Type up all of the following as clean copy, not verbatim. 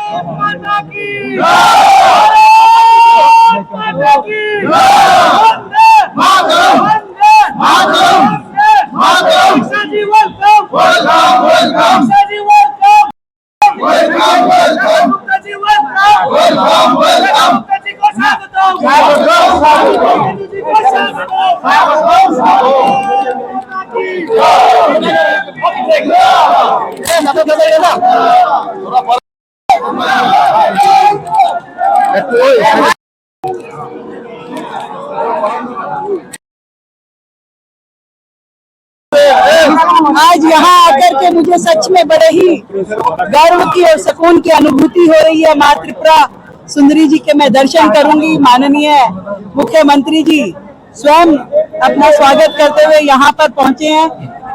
माता की आज यहाँ आकर के मुझे सच में बड़े ही गर्व की और सुकून की अनुभूति हो रही है। माँ त्रिपुरा सुंदरी जी के मैं दर्शन करूंगी। माननीय मुख्यमंत्री जी स्वयं अपना स्वागत करते हुए यहाँ पर पहुंचे हैं।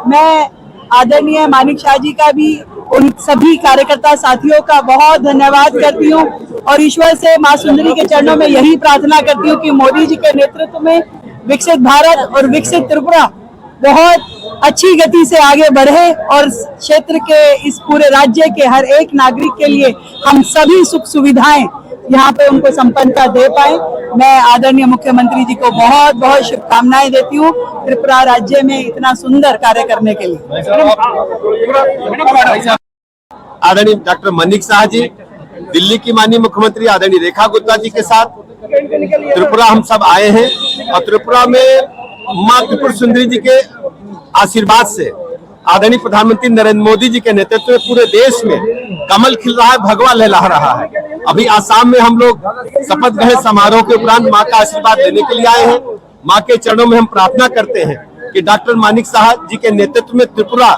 मैं आदरणीय मानिक शाह जी का भी उन सभी कार्यकर्ता साथियों का बहुत धन्यवाद करती हूँ और ईश्वर से माँ सुंदरी के चरणों में यही प्रार्थना करती हूँ कि मोदी जी के नेतृत्व में विकसित भारत और विकसित त्रिपुरा बहुत अच्छी गति से आगे बढ़े और क्षेत्र के इस पूरे राज्य के हर एक नागरिक के लिए हम सभी सुख सुविधाएं यहाँ पे उनको संपन्नता दे पाए। मैं आदरणीय मुख्यमंत्री जी को बहुत बहुत शुभकामनाएं देती हूँ त्रिपुरा राज्य में इतना सुंदर कार्य करने के लिए। आदरणीय डॉक्टर मानिक शाह जी, दिल्ली की माननीय मुख्यमंत्री आदरणीय रेखा गुप्ता जी के साथ त्रिपुरा हम सब आए हैं और त्रिपुरा में माँ त्रिपुर सुंदरी जी के आशीर्वाद से आदरणीय प्रधानमंत्री नरेंद्र मोदी जी के नेतृत्व में पूरे देश में कमल खिल रहा है, भगवा लहरा रहा है। अभी आसाम में हम लोग शपथ ग्रहण समारोह के उपरांत माँ का आशीर्वाद लेने के लिए आए हैं। माँ के चरणों में हम प्रार्थना करते हैं कि डॉक्टर मानिक शाह जी के नेतृत्व में त्रिपुरा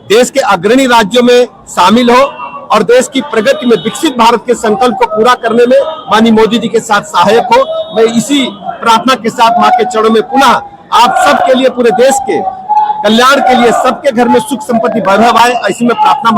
देश के अग्रणी राज्यों में शामिल हो और देश की प्रगति में विकसित भारत के संकल्प को पूरा करने में माननीय मोदी जी के साथ सहायक हो। मैं इसी प्रार्थना के साथ माँ के चरणों में पुनः आप सबके लिए, पूरे देश के कल्याण के लिए, सबके घर में सुख संपत्ति वैभव आए, ऐसी में प्रार्थना